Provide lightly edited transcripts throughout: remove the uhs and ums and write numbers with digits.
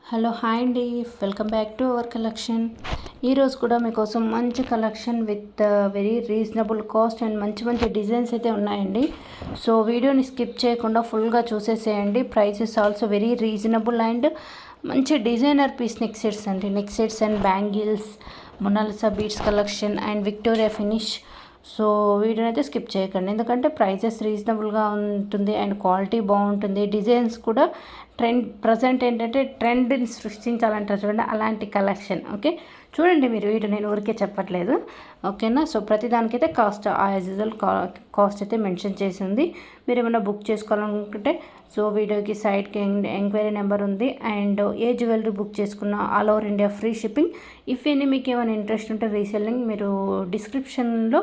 Hello hi అండి, welcome back to our collection. ఈరోజు కూడా మీకోసం మంచి collection with very reasonable cost and మంచి మంచి డిజైన్స్ అయితే ఉన్నాయండి. సో వీడియోని స్కిప్ చేయకుండా ఫుల్గా చూసేసేయండి. Prices also very reasonable and మంచి డిజైనర్ పీస్ నెక్ సెట్స్ అండి. Neck sets and bangles, Mona Lisa beads collection and Victoria finish. So వీడియోని అయితే స్కిప్ చేయకండి, ఎందుకంటే ప్రైజెస్ రీజనబుల్గా ఉంటుంది అండ్ క్వాలిటీ బాగుంటుంది. డిజైన్స్ కూడా ప్రజెంట్ ఏంటంటే ట్రెండ్ని సృష్టించాలంటారు చూడండి, అలాంటి కలెక్షన్. ఓకే, చూడండి మీరు వీడియో, నేను ఊరికే చెప్పట్లేదు. ఓకేనా. సో ప్రతిదానికైతే కాస్ట్ యాజ్ యూజువల్ కాస్ట్ అయితే మెన్షన్ చేసింది. మీరు ఏమైనా బుక్ చేసుకోవాలనుకుంటే సో వీడియోకి సైడ్కి ఎంక్వైరీ నెంబర్ ఉంది. అండ్ ఏ జ్యువెలరీ బుక్ చేసుకున్న all over India free shipping. If any మీకు ఏమైనా ఇంట్రెస్ట్ ఉంటే రీసెల్లింగ్, మీరు డిస్క్రిప్షన్లో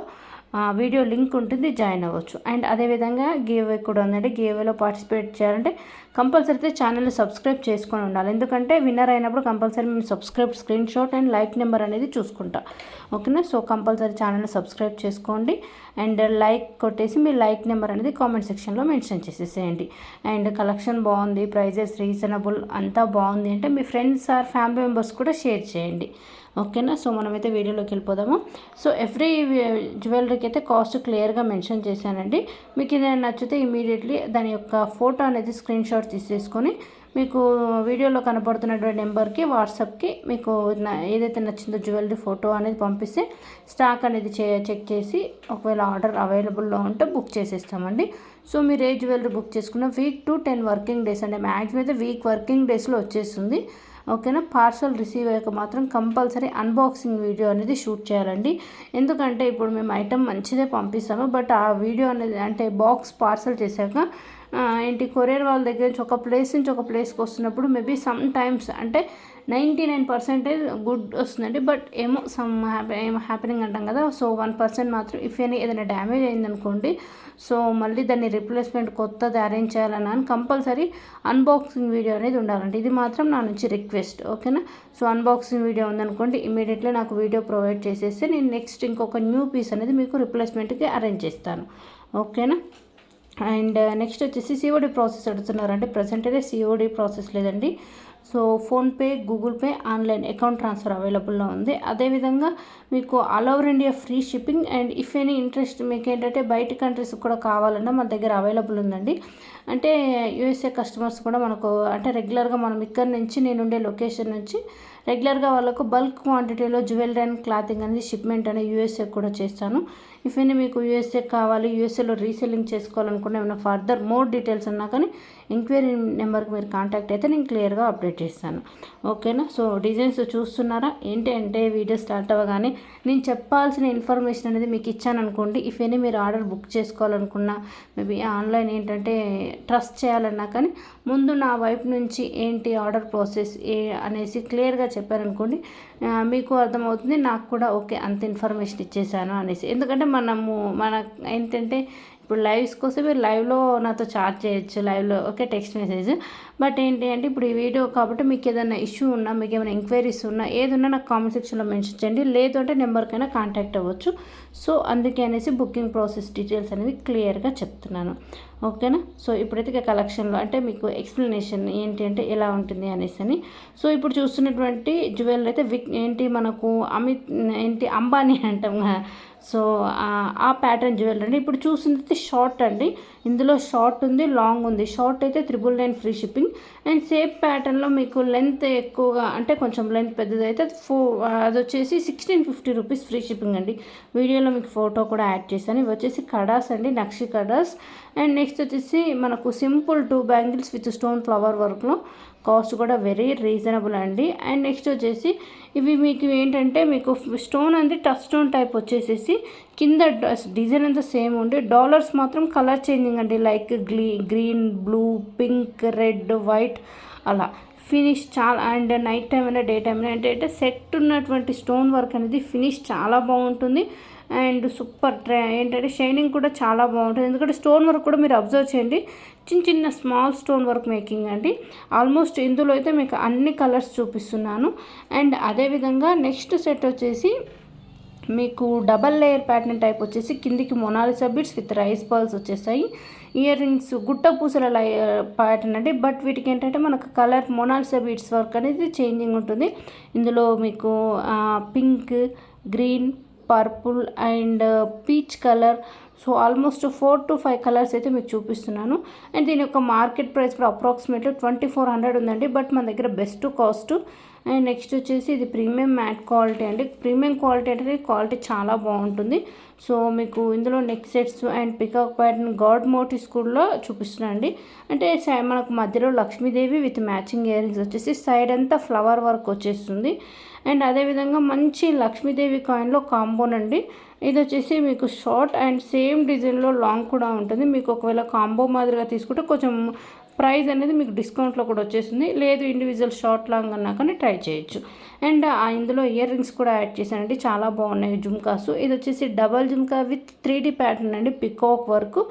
వీడియో లింక్ ఉంటుంది, జాయిన్ అవ్వచ్చు. అండ్ అదేవిధంగా గివ్వే కూడా ఉందండి. గివ్వేలో పార్టిసిపేట్ చేయాలంటే కంపల్సరీ అయితే ఛానల్ని సబ్స్క్రైబ్ చేసుకొని ఉండాలి, ఎందుకంటే విన్నర్ అయినప్పుడు కంపల్సరీ మేము subscribe screen shot and like number అనేది చూసుకుంటా. ఓకేనా. సో కంపల్సరీ ఛానల్ని సబ్స్క్రైబ్ చేసుకోండి అండ్ లైక్ కొట్టేసి మీ లైక్ నెంబర్ అనేది కామెంట్ సెక్షన్లో మెన్షన్ చేసేసేయండి. అండ్ కలెక్షన్ బాగుంది, ప్రైజెస్ రీజనబుల్, అంతా బాగుంది అంటే మీ ఫ్రెండ్స్ ఆర్ ఫ్యామిలీ మెంబర్స్ కూడా షేర్ చేయండి. ఓకేనా. సో మనమైతే వీడియోలోకి వెళ్ళిపోదాము. సో ఎవ్రీ జ్యువెలరీకి అయితే కాస్ట్ క్లియర్గా మెన్షన్ చేశానండి. మీకు ఏదైనా నచ్చితే ఇమీడియట్లీ దాని యొక్క ఫోటో అనేది స్క్రీన్ షాట్ తీసేసుకొని మీకు వీడియోలో కనపడుతున్నటువంటి నెంబర్కి వాట్సాప్కి మీకు ఏదైతే నచ్చిందో జ్యువెలరీ ఫోటో అనేది పంపిస్తే స్టాక్ అనేది చెక్ చేసి ఒకవేళ ఆర్డర్ అవైలబుల్లో ఉంటే బుక్ చేసేస్తామండి. సో మీరు ఏ జ్యువెలరీ బుక్ చేసుకున్న వీక్ టు 10 వర్కింగ్ డేస్ అంటే మ్యాక్సిమం అయితే వీక్ వర్కింగ్ డేస్లో వచ్చేస్తుంది. ఓకేనా. పార్సల్ రిసీవ్ అయ్యాక మాత్రం కంపల్సరీ అన్బాక్సింగ్ వీడియో అనేది షూట్ చేయాలండి, ఎందుకంటే ఇప్పుడు మేము ఐటమ్ మంచిదే పంపిస్తాము, బట్ ఆ వీడియో అనేది అంటే బాక్స్ పార్సల్ చేశాక ఏంటి కొరియర్ వాళ్ళ దగ్గర నుంచి ఒక ప్లేస్ నుంచి ఒక ప్లేస్కి వస్తున్నప్పుడు మేబీ సమ్ టైమ్స్ అంటే 99% గుడ్ వస్తుందండి, బట్ ఏమో హ్యాపెనింగ్ అంటాం కదా. సో 1% మాత్రం ఇఫ్ ఏదైనా డ్యామేజ్ అయిందనుకోండి, సో మళ్ళీ దాన్ని రిప్లేస్మెంట్ కొత్తది అరేంజ్ చేయాలన్నా కంపల్సరీ అన్బాక్సింగ్ వీడియో అనేది ఉండాలండి. ఇది మాత్రం నా నుంచి రిక్వెస్ట్. ఓకేనా. సో అన్బాక్సింగ్ వీడియో ఉందనుకోండి, ఇమీడియట్లీ నాకు వీడియో ప్రొవైడ్ చేసేస్తే నేను నెక్స్ట్ ఇంకొక న్యూ పీస్ అనేది మీకు రిప్లేస్మెంట్కి అరేంజ్ చేస్తాను. ఓకేనా. అండ్ నెక్స్ట్ వచ్చేసి సిఓడి ప్రాసెస్ అడుగుతున్నారు. అంటే ప్రజెంట్ అయితే సిఓడి ప్రాసెస్ లేదండి. So PhonePe, Google pay, online account transfer అవైలబుల్లో ఉంది. అదేవిధంగా మీకు all over India free shipping. And if any interest మీకు ఏంటంటే బయట కంట్రీస్ కూడా కావాలన్నా మన దగ్గర అవైలబుల్ ఉందండి. అంటే యూఎస్ఏ కస్టమర్స్ కూడా మనకు అంటే రెగ్యులర్గా మనం ఇక్కడ నుంచి నేనుండే లొకేషన్ నుంచి రెగ్యులర్గా వాళ్ళకు బల్క్ క్వాంటిటీలో జ్యువెలరీ అండ్ క్లాతింగ్ అనేది షిప్మెంట్ అనేది యూఎస్ఏ కూడా చేస్తాను. ఇఫ్ ఎనీ మీకు యూఎస్ఏ కావాలి, యూఎస్ఏలో రీసెల్లింగ్ చేసుకోవాలనుకున్న ఏమైనా ఫర్దర్ మోర్ డీటెయిల్స్ ఉన్నా కానీ ఎంక్వైరీ నెంబర్కి మీరు కాంటాక్ట్ అయితే నేను క్లియర్గా అప్డేట్ చేస్తాను. ఓకేనా. సో డిజైన్స్ చూస్తున్నారా ఏంటి అంటే వీడియో స్టార్ట్ అవ్వగానే నేను చెప్పాల్సిన ఇన్ఫర్మేషన్ అనేది మీకు ఇచ్చాను అనుకోండి. ఇఫ్ ఎనీ మీరు ఆర్డర్ బుక్ చేసుకోవాలనుకున్నా మేబీ ఆన్లైన్ ఏంటంటే ట్రస్ట్ చేయాలన్నా కానీ ముందు నా వైపు నుంచి ఏంటి ఆర్డర్ ప్రాసెస్ అనేసి క్లియర్గా చెప్పారనుకోండి, మీకు అర్థమవుతుంది, నాకు కూడా ఓకే అంత ఇన్ఫర్మేషన్ ఇచ్చేసాను అనేసి. ఎందుకంటే మన ఏంటంటే ఇప్పుడు లైవ్స్ కోసం మీరు లైవ్లో నాతో చాట్ చేయొచ్చు, లైవ్లో ఓకే టెక్స్ట్ మెసేజ్. బట్ ఏంటి అంటే ఇప్పుడు ఈ వీడియో కాబట్టి మీకు ఏదైనా ఇష్యూ ఉన్నా, మీకు ఏమైనా ఎంక్వైరీస్ ఉన్నా, ఏది ఉన్నా నాకు కామెంట్ సెక్షన్లో మెన్షన్ చేయండి, లేదు అంటే నెంబర్కైనా కాంటాక్ట్ అవ్వచ్చు. సో అందుకే అనేసి బుకింగ్ ప్రాసెస్ డీటెయిల్స్ అనేవి క్లియర్గా చెప్తున్నాను. ఓకేనా. సో ఇప్పుడైతే కలెక్షన్లో అంటే మీకు ఎక్స్ప్లెనేషన్ ఏంటి అంటే ఎలా ఉంటుంది అనేసి అని. సో ఇప్పుడు చూస్తున్నటువంటి జ్యువెలరీ అయితే ఏంటి మనకు అంబానీ అంటాం. సో ఆ ప్యాటర్న్ జ్యువెలరీ అండి. ఇప్పుడు చూసింది షార్ట్ అండి, ఇందులో షార్ట్ ఉంది, లాంగ్ ఉంది. షార్ట్ అయితే 999 ఫ్రీ షిప్పింగ్. అండ్ సేమ్ ప్యాటర్న్లో మీకు లెంత్ ఎక్కువగా అంటే కొంచెం లెంత్ పెద్దది అయితే అది వచ్చేసి 1650 రూపీస్ ఫ్రీ షిప్పింగ్ అండి. వీడియోలో మీకు ఫోటో కూడా యాడ్ చేశాను. ఇవి వచ్చేసి కడాస్ అండి, నక్షి కడాస్. అండ్ నెక్స్ట్ వచ్చేసి మనకు simple 2 bangles with stone flower వర్క్లో, కాస్ట్ కూడా వెరీ రీజనబుల్ అండి. అండ్ నెక్స్ట్ వచ్చేసి ఇవి మీకు ఏంటంటే మీకు స్టోన్ అంది టచ్ స్టోన్ టైప్ వచ్చేసేసి కింద డిజైన్ అంతా సేమ్ ఉండి డాలర్స్ మాత్రం కలర్ చేంజింగ్ అండి, like green, blue, pink, red, white అలా ఫినిష్ చాలా. అండ్ నైట్ టైం అయినా డే టైం అయినా అంటే సెట్ ఉన్నటువంటి స్టోన్ వర్క్ అనేది ఫినిష్ చాలా బాగుంటుంది. అండ్ సూపర్ ఏంటంటే షైనింగ్ కూడా చాలా బాగుంటుంది, ఎందుకంటే స్టోన్ వర్క్ కూడా మీరు అబ్జర్వ్ చేయండి, చిన్న చిన్న స్మాల్ స్టోన్ వర్క్ మేకింగ్ అండి. ఆల్మోస్ట్ ఇందులో అయితే మీకు అన్ని కలర్స్ చూపిస్తున్నాను. అండ్ అదేవిధంగా నెక్స్ట్ సెట్ వచ్చేసి మీకు డబల్ లేయర్ ప్యాటర్న్ టైప్ వచ్చేసి కిందికి Mona Lisa beads with rice pearls వచ్చేసాయి. ఇయర్ రింగ్స్ గుట్ట పూసల ప్యాటర్న్ అండి. బట్ వీటికి ఏంటంటే మనకు కలర్ మొనాలిసా బీడ్స్ వర్క్ అనేది చేంజింగ్ ఉంటుంది. ఇందులో మీకు pink, green, purple and peach colour, so almost 4 to 5 colours అయితే మీకు చూపిస్తున్నాను. అండ్ దీని యొక్క మార్కెట్ ప్రైస్ కూడా అప్రాక్సిమేట్లీ 2400 ఉందండి. బట్ మన దగ్గర బెస్ట్ కాస్ట్. అండ్ నెక్స్ట్ వచ్చేసి ఇది ప్రీమియం మ్యాట్ క్వాలిటీ అండి. ప్రీమియం క్వాలిటీ అంటే క్వాలిటీ చాలా బాగుంటుంది. సో మీకు ఇందులో neck sets and peacock pattern god motifs కూడా చూపిస్తున్నాను అండి. అంటే మనకు మధ్యలో Lakshmidevi with matching earrings వచ్చేసి సైడ్ అంతా ఫ్లవర్ వర్క్ వచ్చేస్తుంది. అండ్ అదేవిధంగా మంచి లక్ష్మీదేవి కాయిన్లో కాంబోనండి. ఇది వచ్చేసి మీకు షార్ట్ అండ్ సేమ్ డిజైన్లో లాంగ్ కూడా ఉంటుంది. మీకు ఒకవేళ కాంబో మాదిరిగా తీసుకుంటే కొంచెం ప్రైస్ అనేది మీకు డిస్కౌంట్లో కూడా వచ్చేస్తుంది. లేదు ఇండివిజువల్ షార్ట్ లాంగ్ అన్నా కానీ ట్రై చేయొచ్చు. అండ్ ఇందులో ఇయర్ రింగ్స్ కూడా యాడ్ చేశానండి, చాలా బాగున్నాయి జుమ్కాస్. ఇది వచ్చేసి double jhumka with 3D pattern అండి, పికాక్ వర్క్.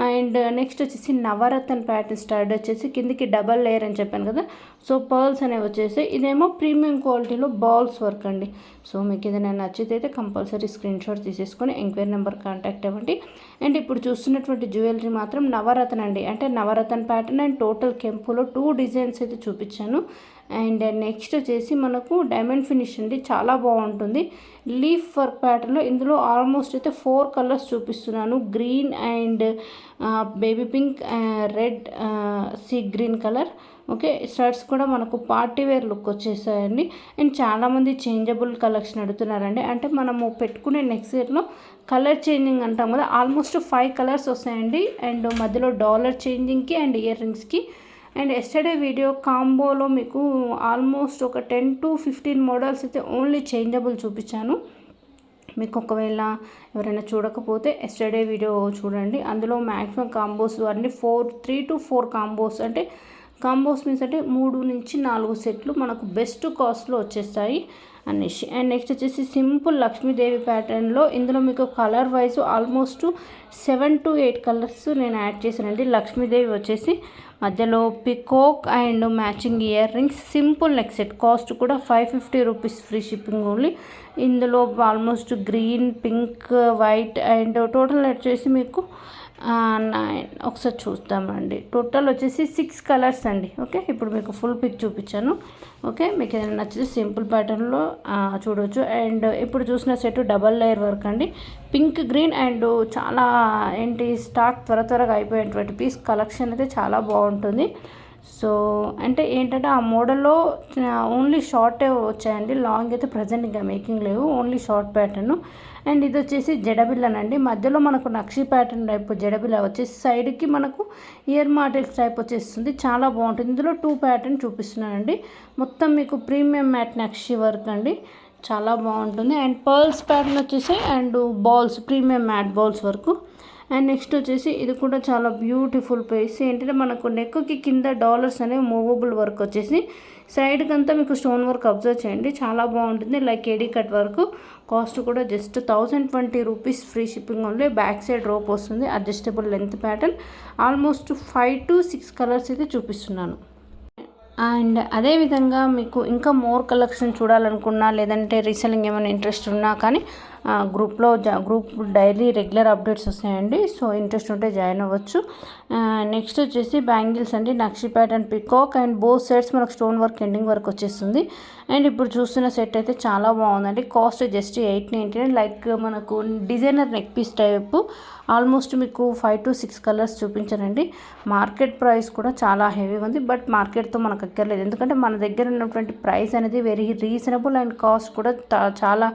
అండ్ నెక్స్ట్ వచ్చేసి నవరత్న ప్యాటర్న్ స్టార్ట్ వచ్చేసి కిందికి డబల్ లేయర్ అని చెప్పాను కదా, సో పర్ల్స్ అనేవి వచ్చేసి ఇదేమో ప్రీమియం క్వాలిటీలో బాల్స్ వర్క్ అండి. సో మీకు ఏదైనా నచ్చితే అయితే కంపల్సరీ స్క్రీన్ షాట్ తీసేసుకొని ఎంక్వైరీ నెంబర్ కాంటాక్ట్ అవ్వండి. అండ్ ఇప్పుడు చూస్తున్నటువంటి జ్యువెలరీ మాత్రం నవరత్న అండి, అంటే నవరత్న ప్యాటర్న్ అండ్ టోటల్ కెంపులో 2 డిజైన్స్ అయితే చూపించాను. అండ్ నెక్స్ట్ వచ్చేసి మనకు డైమండ్ ఫినిష్ అండి, చాలా బాగుంటుంది. లీఫ్ వర్క్ ప్యాటర్న్లో ఇందులో ఆల్మోస్ట్ అయితే 4 కలర్స్ చూపిస్తున్నాను. Green and baby pink, red, sea green colour. Okay, studs కూడా మనకు పార్టీ వేర్ లుక్ వచ్చేసాయండి. అండ్ చాలామంది చేంజబుల్ కలెక్షన్ అడుగుతున్నారండి, అంటే మనము పెట్టుకునే నెక్స్ట్ ఇయర్లో కలర్ చేంజింగ్ అంటాం కదా, ఆల్మోస్ట్ 5 కలర్స్ వస్తాయండి. అండ్ మధ్యలో డాలర్ చేంజింగ్కి అండ్ ఇయర్ రింగ్స్కి. అండ్ ఎస్టర్డే వీడియో కాంబోలో మీకు ఆల్మోస్ట్ ఒక 10 to 15 మోడల్స్ అయితే ఓన్లీ చేంజబుల్ చూపించాను. మీకు ఒకవేళ ఎవరైనా చూడకపోతే ఎస్టర్డే వీడియో చూడండి, అందులో మ్యాక్సిమం కాంబోస్ అన్నీ 3 to 4 కాంబోస్, అంటే కాంబోస్ మీన్స్ అంటే 3 నుంచి 4 సెట్లు మనకు బెస్ట్ కాస్ట్లో వచ్చేస్తాయి అనేసి. అండ్ నెక్స్ట్ వచ్చేసి సింపుల్ లక్ష్మీదేవి ప్యాటర్న్లో ఇందులో మీకు colour wise almost 7 to 8 colours నేను యాడ్ చేశానండి. లక్ష్మీదేవి వచ్చేసి మధ్యలో peacock and matching ear rings, simple neck set, cost కూడా 550 రూపీస్, ఫ్రీ షిప్పింగ్ ఓన్లీ. ఇందులో almost green, pink, white and total వచ్చేసి మీకు 9, ఒకసారి చూస్తామండి, టోటల్ వచ్చేసి 6 కలర్స్ అండి. ఓకే, ఇప్పుడు మీకు ఫుల్ పిక్ చూపించాను. ఓకే, మీకు ఏదైనా నచ్చితే సింపుల్ ప్యాటర్న్లో చూడవచ్చు. అండ్ ఇప్పుడు చూసిన సెట్ డబల్ లేయర్ వర్క్ అండి, పింక్, గ్రీన్ అండ్ చాలా ఏంటి స్టాక్ త్వరగా అయిపోయేటువంటి పీస్ కలెక్షన్ అయితే చాలా బాగుంటుంది. సో అంటే ఏంటంటే ఆ మోడల్లో ఓన్లీ షార్టే వచ్చాయండి, లాంగ్ అయితే ప్రజెంట్ ఇంకా మేకింగ్ లేవు, ఓన్లీ షార్ట్ ప్యాటర్న్. అండ్ ఇది వచ్చేసి జడబిల్లనండి, మధ్యలో మనకు నక్షి ప్యాటర్న్ టైప్ జడబిల్ల వచ్చేసి సైడ్కి మనకు ఇయర్ మాటిల్స్ టైప్ వచ్చేస్తుంది, చాలా బాగుంటుంది. ఇందులో 2 ప్యాటర్న్ చూపిస్తున్నానండి. మొత్తం మీకు ప్రీమియం మ్యాట్ నక్షి వర్క్ అండి, చాలా బాగుంటుంది. అండ్ పర్ల్స్ ప్యాటర్న్ వచ్చేసి and balls, premium matte balls work. And next వచ్చేసి ఇది కూడా చాలా బ్యూటిఫుల్ పీస్, ఏంటంటే మనకు నెక్కి కింద డాలర్స్ అనేవి మూవబుల్ వర్క్ వచ్చేసి సైడ్కి అంతా మీకు స్టోన్ వర్క్ అబ్జర్వ్ చేయండి, చాలా బాగుంటుంది. Like AD cut work, cost కూడా just 1020 rupees, free shipping only. Back side rope వస్తుంది, adjustable length pattern, almost 5 to 6 colours అయితే చూపిస్తున్నాను. అండ్ అదేవిధంగా మీకు ఇంకా మోర్ కలెక్షన్ చూడాలనుకున్నా, లేదంటే రీసెల్లింగ్ ఏమైనా ఇంట్రెస్ట్ ఉన్నా కానీ గ్రూప్ డైలీ రెగ్యులర్ అప్డేట్స్ వస్తాయండి. సో ఇంట్రెస్ట్ ఉంటే జాయిన్ అవ్వచ్చు. నెక్స్ట్ వచ్చేసి బ్యాంగిల్స్ అండి, నక్షి pattern peacock and both sides మనకు స్టోన్ వర్క్ ఎండింగ్ వర్క్ వచ్చేస్తుంది. అండ్ ఇప్పుడు చూస్తున్న సెట్ అయితే చాలా బాగుందండి, కాస్ట్ జస్ట్ 899. లైక్ మనకు designer neck piece type, almost మీకు 5 to 6 కలర్స్ చూపించానండి. మార్కెట్ ప్రైస్ కూడా చాలా హెవీగా ఉంది, బట్ మార్కెట్తో మనకు అక్కర్లేదు, ఎందుకంటే మన దగ్గర ఉన్నటువంటి ప్రైస్ అనేది వెరీ రీజనబుల్ అండ్ కాస్ట్ కూడా చాలా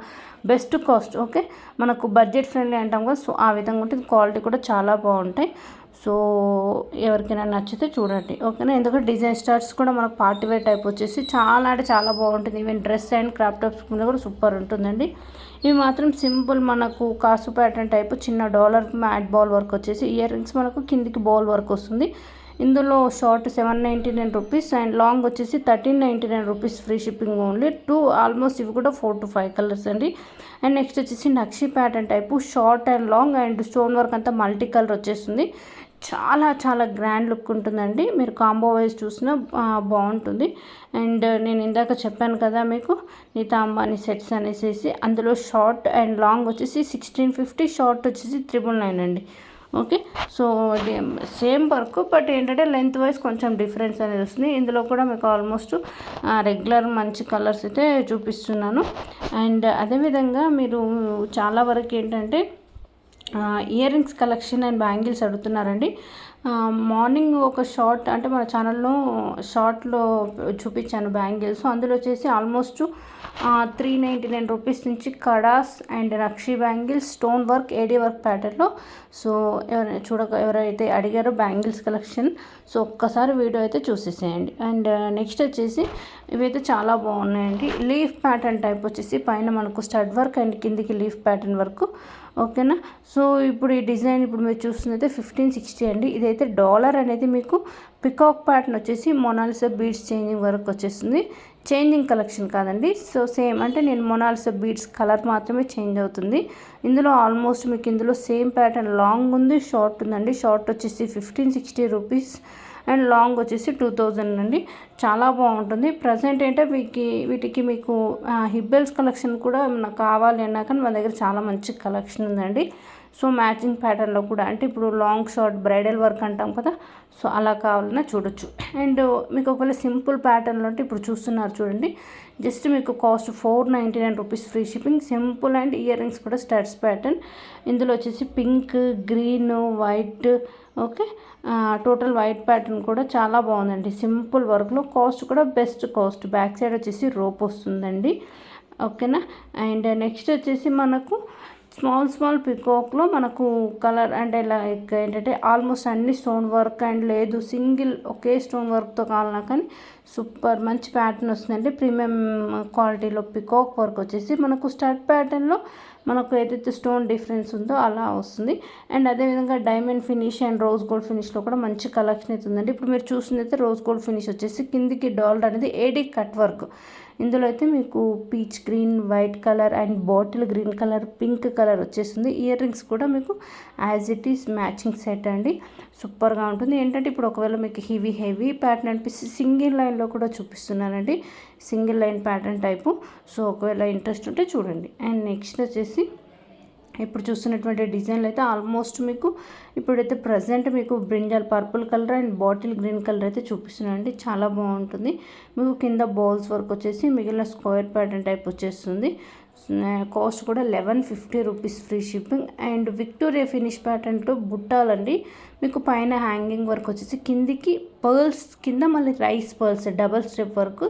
బెస్ట్ కాస్ట్. ఓకే, మనకు బడ్జెట్ ఫ్రెండ్లీ అంటాం కదా, సో ఆ విధంగా ఉంటుంది. క్వాలిటీ కూడా చాలా బాగుంటాయి. సో ఎవరికైనా నచ్చితే చూడండి, ఓకేనా. ఎందుకంటే డిజైన్ స్టార్ట్స్ కూడా మనకు పార్టీ వేర్ టైప్ వచ్చేసి చాలా అంటే చాలా బాగుంటుంది. Even dress and crop tops మీద కూడా సూపర్ ఉంటుందండి. ఇవి మాత్రం సింపుల్ మనకు కాసు ప్యాటర్న్ టైప్, చిన్న డాలర్ మ్యాట్ బాల్ వర్క్ వచ్చేసి ఇయర్ రింగ్స్ మనకు కిందికి బాల్ వర్క్ వస్తుంది. ఇందులో షార్ట్ 799 రూపీస్ అండ్ లాంగ్ వచ్చేసి 1399 rupees, free shipping only. Almost ఇవి కూడా 4 to 5 కలర్స్ అండి. అండ్ నెక్స్ట్ వచ్చేసి నక్షి pattern type, short and long and stone work అంతా మల్టీ కలర్ వచ్చేస్తుంది, చాలా చాలా గ్రాండ్ లుక్ ఉంటుందండి. మీరు కాంబో వైజ్ చూసినా బాగుంటుంది. అండ్ నేను ఇందాక చెప్పాను కదా మీకు నీతా అంబానీ సెట్స్ అనేసి, అందులో షార్ట్ అండ్ లాంగ్ వచ్చేసి 1650, షార్ట్ వచ్చేసి 999 అండి. Okay. So same work, but ఏంటంటే లెంత్ వైజ్ కొంచెం డిఫరెన్స్ అనేది వస్తుంది. ఇందులో కూడా మీకు ఆల్మోస్ట్ రెగ్యులర్ మంచి కలర్స్ అయితే చూపిస్తున్నాను. అండ్ అదేవిధంగా మీరు చాలా వరకు ఏంటంటే ear rings collection and bangles అడుగుతున్నారండి. మార్నింగ్ ఒక షార్ట్ అంటే మన ఛానల్లో షార్ట్లో చూపించాను బ్యాంగిల్స్. అందులో వచ్చేసి ఆల్మోస్ట్ 399 రూపీస్ నుంచి kadas and nakshi bangles stone work AD work ప్యాటర్న్లో. సో ఎవరైతే అడిగారో బ్యాంగిల్స్ కలెక్షన్, సో ఒక్కసారి వీడియో అయితే చూసేసేయండి. అండ్ నెక్స్ట్ వచ్చేసి ఇవైతే చాలా బాగున్నాయండి. లీఫ్ ప్యాటర్న్ టైప్ వచ్చేసి పైన మనకు స్టడ్ వర్క్ అండ్ కిందికి లీఫ్ ప్యాటర్న్ వర్క్. ఓకేనా. సో ఇప్పుడు ఈ డిజైన్ ఇప్పుడు మీరు చూస్తున్నైతే 1560 అండి. ఇదైతే డాలర్ అనేది మీకు పికాక్ ప్యాటర్న్ వచ్చేసి మొనాలిసా బీడ్స్ చేంజింగ్ వర్క్ వచ్చేస్తుంది. చేంజింగ్ కలెక్షన్ కాదండి. సో సేమ్ అంటే నేను మొనాలిసా బీడ్స్ కలర్ మాత్రమే చేంజ్ అవుతుంది. ఇందులో ఆల్మోస్ట్ మీకు ఇందులో సేమ్ ప్యాటర్న్ లాంగ్ ఉంది, షార్ట్ ఉందండి. షార్ట్ వచ్చేసి 1560 రూపీస్ అండ్ లాంగ్ వచ్చేసి 2000 అండి. చాలా బాగుంటుంది. ప్రజెంట్ ఏంటంటే వీటికి మీకు హిబ్బెల్స్ కలెక్షన్ కూడా నాకు కావాలి అన్నా కానీ మన దగ్గర చాలా మంచి కలెక్షన్ ఉందండి. సో మ్యాచింగ్ ప్యాటర్న్లో కూడా అంటే ఇప్పుడు లాంగ్ షార్ట్ బ్రైడల్ వర్క్ అంటాం కదా, సో అలా కావాలన్నా చూడొచ్చు. అండ్ మీకు ఒకవేళ సింపుల్ ప్యాటర్న్లో అంటే ఇప్పుడు చూస్తున్నారు చూడండి, జస్ట్ మీకు cost 499 rupees free shipping. Simple and ear rings కూడా స్టడ్స్ ప్యాటర్న్. ఇందులో వచ్చేసి pink, green, white, okay, total white pattern కూడా చాలా బాగుందండి. సింపుల్ వర్క్లో కాస్ట్ కూడా బెస్ట్ కాస్ట్. బ్యాక్ సైడ్ వచ్చేసి రోప్ వస్తుందండి. ఓకేనా. అండ్ నెక్స్ట్ వచ్చేసి మనకు స్మాల్ పికాక్లో మనకు కలర్ అంటే లైక్ ఏంటంటే ఆల్మోస్ట్ అన్ని స్టోన్ వర్క్ అండ్ లేదు సింగిల్ ఒకే స్టోన్ వర్క్తో కావాలన్నా కానీ సూపర్ మంచి ప్యాటర్న్ వస్తుందండి. ప్రీమియం క్వాలిటీలో పికాక్ వర్క్ వచ్చేసి మనకు స్టడ్ ప్యాటర్న్లో మనకు ఏదైతే స్టోన్ డిఫరెన్స్ ఉందో అలా వస్తుంది. అండ్ అదేవిధంగా diamond finish and rose gold ఫినిష్లో కూడా మంచి కలెక్షన్ అవుతుందండి. ఇప్పుడు మీరు చూసిందైతే రోజ్ గోల్డ్ ఫినిష్ వచ్చేసి కిందికి డాలర్ అనేది ఏడీ కట్ వర్క్. ఇందులో అయితే మీకు peach green, white colour and bottle green colour, pink colour వచ్చేస్తుంది. ఇయర్ రింగ్స్ కూడా మీకు as it is matching set అండి. సూపర్గా ఉంటుంది. ఏంటంటే ఇప్పుడు ఒకవేళ మీకు హెవీ ప్యాటర్న్ అనిపిస్తే సింగిల్ లైన్లో కూడా చూపిస్తున్నానండి. Single line pattern type. So ఒకవేళ ఇంట్రెస్ట్ ఉంటే చూడండి. అండ్ నెక్స్ట్ వచ్చేసి ఇప్పుడు చూస్తున్నటువంటి డిజైన్లు అయితే ఆల్మోస్ట్ మీకు ఇప్పుడైతే ప్రజెంట్ మీకు brinjal purple colour and bottle green colour అయితే చూపిస్తున్నానండి. చాలా బాగుంటుంది. మీకు కింద బాల్స్ వర్క్ వచ్చేసి మిగిలిన స్క్వేర్ ప్యాటర్న్ టైప్ వచ్చేస్తుంది. కాస్ట్ కూడా 1150 rupees free shipping. And Victoria finish ప్యాటర్న్తో బుట్టాలండి. మీకు పైన హ్యాంగింగ్ వర్క్ వచ్చేసి కిందికి పర్ల్స్ కింద మళ్ళీ rice pearls double step work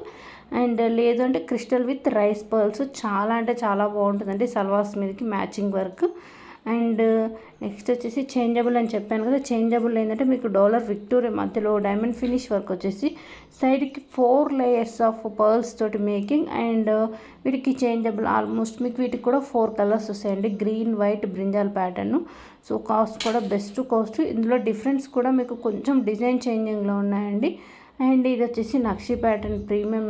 and లేదంటే క్రిస్టల్ విత్ రైస్ పర్ల్స్. చాలా అంటే చాలా బాగుంటుందండి. సల్వాస్ మీదకి మ్యాచింగ్ వర్క్. అండ్ నెక్స్ట్ వచ్చేసి చేంజబుల్ అని చెప్పాను కదా, చేంజబుల్ ఏంటంటే మీకు డాలర్ విక్టోరియా మధ్యలో డైమండ్ ఫినిష్ వర్క్ వచ్చేసి సైడ్కి 4 లేయర్స్ ఆఫ్ పర్ల్స్ తోటి మేకింగ్. అండ్ వీటికి చేంజబుల్ ఆల్మోస్ట్ మీకు వీటికి కూడా 4 కలర్స్ వస్తాయండి. Green, white, brinjal pattern. So cost కూడా బెస్ట్ కాస్ట్. ఇందులో డిఫరెన్స్ కూడా మీకు కొంచెం డిజైన్ చేంజింగ్లో ఉన్నాయండి. అండ్ ఇది వచ్చేసి నక్షి ప్యాటర్న్, ప్రీమియం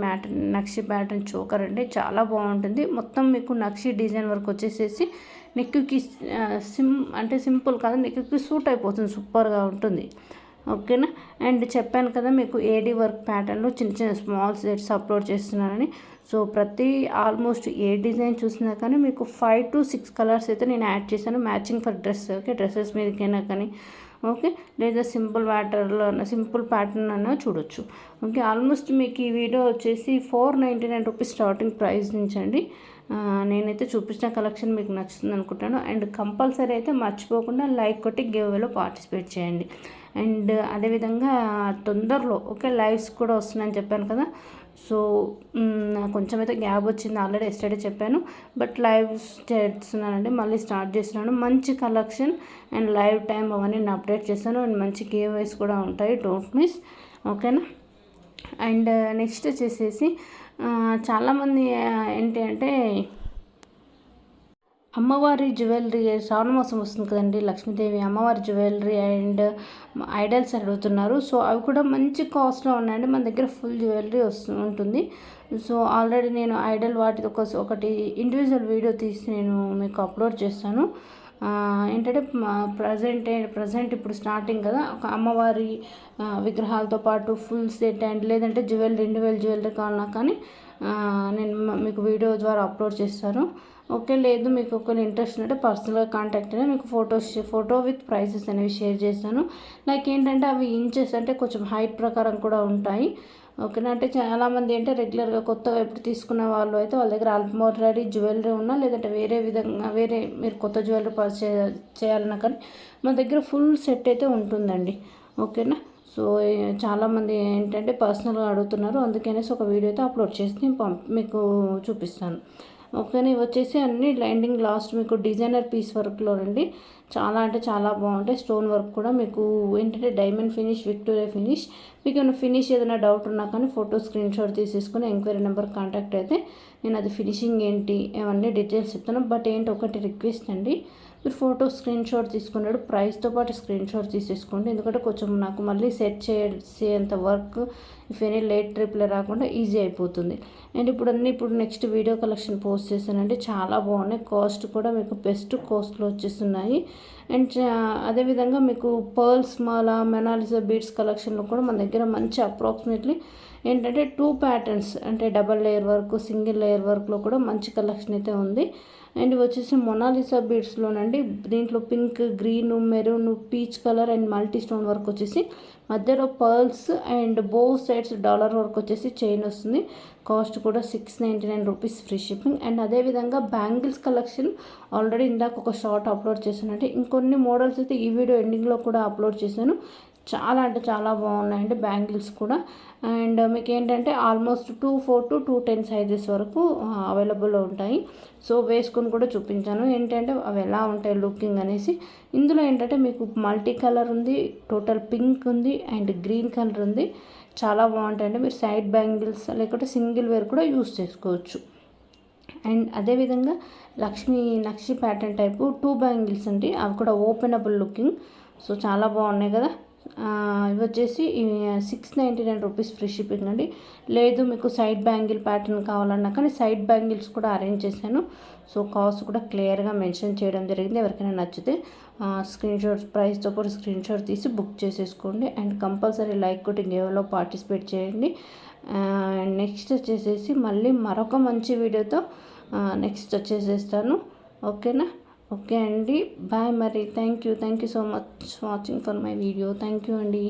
నక్షి ప్యాటర్న్ చోకర్ అండి. చాలా బాగుంటుంది. మొత్తం మీకు నక్షి డిజైన్ వర్క్ వచ్చేసేసి నెక్కి అంటే సింపుల్ కాదు, నెక్కి సూట్ అయిపోతుంది. సూపర్గా ఉంటుంది. ఓకేనా. అండ్ చెప్పాను కదా మీకు ఏడీ వర్క్ ప్యాటర్న్లో చిన్న స్మాల్ సెట్స్ అప్లోడ్ చేస్తున్నానని. సో ప్రతి ఆల్మోస్ట్ ఏ డిజైన్ చూసినా కానీ మీకు 5 to 6 కలర్స్ అయితే నేను యాడ్ చేశాను matching for dress. Okay, dresses మీదకైనా కానీ ఓకే, లేదా సింపుల్ సింపుల్ ప్యాటర్న్ అన్నా చూడొచ్చు. ఓకే, ఆల్మోస్ట్ మీకు ఈ వీడియో వచ్చేసి 499 రూపీస్ స్టార్టింగ్ ప్రైస్ నుంచి అండి. నేనైతే చూపించిన కలెక్షన్ మీకు నచ్చుతుంది అనుకుంటాను. అండ్ కంపల్సరీ అయితే మర్చిపోకుండా లైక్ కొట్టి గివ్ అవేలో పార్టిసిపేట్ చేయండి. అండ్ అదేవిధంగా తొందరలో ఓకే లైవ్స్ కూడా వస్తున్నాయని చెప్పాను కదా. సో కొంచెం అయితే గ్యాప్ వచ్చింది, ఆల్రెడీ ఎస్టర్డే చెప్పాను. బట్ లైవ్ చేస్తున్నానండి, మళ్ళీ స్టార్ట్ చేస్తున్నాను. మంచి కలెక్షన్ అండ్ లైవ్ టైం అవన్నీ నేను అప్డేట్ చేస్తాను. అండ్ మంచి గివ్అవేస్ కూడా ఉంటాయి, డోంట్ మిస్. ఓకేనా. అండ్ నెక్స్ట్ వచ్చేసేసి చాలామంది ఏంటి అంటే అమ్మవారి జ్యువెలరీ శ్రావణ మాసం వస్తుంది కదండి, లక్ష్మీదేవి అమ్మవారి జ్యువెలరీ అండ్ ఐడల్స్ అడుగుతున్నారు. సో అవి కూడా మంచి కాస్ట్లో ఉన్నాయండి. మన దగ్గర ఫుల్ జ్యువెలరీ ఉంటుంది. సో ఆల్రెడీ నేను ఐడల్ వాటితో ఒకటి ఇండివిజువల్ వీడియో తీసి నేను మీకు అప్లోడ్ చేస్తాను. ఏంటంటే ప్రజెంట్ ఇప్పుడు స్టార్టింగ్ కదా, ఒక అమ్మవారి విగ్రహాలతో పాటు ఫుల్ సెట్ అండ్ లేదంటే ఇండివిజువల్ జ్యువెలరీ కావాలన్నా కానీ నేను మీకు వీడియో ద్వారా అప్లోడ్ చేస్తాను. ఓకే, లేదు మీకు ఒకవేళ ఇంట్రెస్ట్ ఉంటే పర్సనల్గా కాంటాక్ట్ అయినా మీకు ఫోటో విత్ ప్రైసెస్ అనేవి షేర్ చేస్తాను. లైక్ ఏంటంటే అవి ఇంచెస్ అంటే కొంచెం హైట్ ప్రకారం కూడా ఉంటాయి. ఓకేనా. అంటే చాలామంది అంటే రెగ్యులర్గా కొత్తగా ఎప్పుడు తీసుకున్న వాళ్ళు అయితే వాళ్ళ దగ్గర ఆల్రెడీ జ్యువెలరీ ఉన్నా లేదంటే వేరే మీరు కొత్త జ్యువెలరీ చేయాలన్నా కానీ మన దగ్గర ఫుల్ సెట్ అయితే ఉంటుందండి. ఓకేనా. సో చాలామంది ఏంటంటే పర్సనల్గా అడుగుతున్నారు, అందుకనేసి ఒక వీడియో అయితే అప్లోడ్ చేసి నేను మీకు చూపిస్తాను. ఓకేనా. ఇవి వచ్చేసి అన్ని లైండింగ్ లాస్ట్ మీకు డిజైనర్ పీస్ వర్క్లో అండి. చాలా అంటే చాలా బాగుంటాయి. స్టోన్ వర్క్ కూడా మీకు ఏంటంటే డైమండ్ ఫినిష్, విక్టోరియా ఫినిష్. మీకు ఏమైనా ఫినిష్ ఏదైనా డౌట్ ఉన్నా కానీ ఫోటో స్క్రీన్ షాట్ తీసేసుకుని ఎంక్వైరీ నెంబర్ కాంటాక్ట్ అయితే నేను అది ఫినిషింగ్ ఏంటి అవన్నీ డీటెయిల్స్ చెప్తాను. బట్ ఏంటి ఒకటి రిక్వెస్ట్ అండి, మీరు ఫోటో స్క్రీన్ షాట్ తీసుకున్నాడు ప్రైస్తో పాటు స్క్రీన్ షాట్ తీసేసుకోండి. ఎందుకంటే కొంచెం నాకు మళ్ళీ సెట్ చేసేంత work if any late reply రాకుండా ఈజీ అయిపోతుంది. అండ్ ఇప్పుడు నెక్స్ట్ వీడియో కలెక్షన్ పోస్ట్ చేశానంటే చాలా బాగున్నాయి. కాస్ట్ కూడా మీకు బెస్ట్ కాస్ట్లో వచ్చేస్తున్నాయి. అండ్ అదేవిధంగా మీకు పర్ల్స్ మాల మెనాలిసా బీడ్స్ కలెక్షన్లో కూడా మన దగ్గర మంచి అప్రాక్సిమేట్లీ ఏంటంటే 2 ప్యాటర్న్స్ అంటే double layer work, single layer వర్క్లో కూడా మంచి కలెక్షన్ అయితే ఉంది. అండ్ వచ్చేసి మొనాలిసా బీడ్స్లోనండి, దీంట్లో pink, green, maroon, peach colour and multi stone work వచ్చేసి మధ్యలో pearls and both sides dollar work వచ్చేసి చైన్ వస్తుంది. కాస్ట్ కూడా 699 రూపీస్ ఫ్రీ షిప్పింగ్. అండ్ అదేవిధంగా బ్యాంగిల్స్ కలెక్షన్ ఆల్రెడీ ఇందాక ఒక షార్ట్ అప్లోడ్ చేశానంటే ఇంకొన్ని మోడల్స్ అయితే ఈ వీడియో ఎండింగ్లో కూడా అప్లోడ్ చేశాను. చాలా అంటే చాలా బాగున్నాయండి బ్యాంగిల్స్ కూడా. అండ్ మీకు ఏంటంటే ఆల్మోస్ట్ 2.4 to 2.10 సైజెస్ వరకు అవైలబుల్లో ఉంటాయి. సో వేసుకొని కూడా చూపించాను ఏంటంటే అవి ఎలా ఉంటాయి లుకింగ్ అనేసి. ఇందులో ఏంటంటే మీకు మల్టీ కలర్ ఉంది, టోటల్ పింక్ ఉంది అండ్ గ్రీన్ కలర్ ఉంది. చాలా బాగుంటాయండి. మీరు సైడ్ బ్యాంగిల్స్ లేకపోతే సింగిల్ వేర్ కూడా యూస్ చేసుకోవచ్చు. అండ్ అదేవిధంగా నక్షి ప్యాటర్న్ టైపు 2 బ్యాంగిల్స్ అండి, అవి కూడా ఓపెనబుల్ లుకింగ్. సో చాలా బాగున్నాయి కదా. ఇవి వచ్చేసి 699 రూపీస్ ఫ్రీ షిప్పింగ్ అండి. లేదు మీకు సైడ్ బ్యాంగిల్ ప్యాటర్న్ కావాలన్నా కానీ సైడ్ బ్యాంగిల్స్ కూడా అరేంజ్ చేశాను. సో కాస్ట్ కూడా క్లియర్గా మెన్షన్ చేయడం జరిగింది. ఎవరికైనా నచ్చితే స్క్రీన్ షాట్స్ ప్రైస్తో పాటు స్క్రీన్ షాట్ తీసి బుక్ చేసేసుకోండి. అండ్ కంపల్సరీ లైక్ కొట్టి గేమ్లో పార్టిసిపేట్ చేయండి. నెక్స్ట్ వచ్చేసేసి మళ్ళీ మరొక మంచి వీడియోతో నెక్స్ట్ వచ్చేసేస్తాను. ఓకేనా. ఓకే అండి, బాయ్ మరి. Thank you so much watching for my video. Thank you అండి.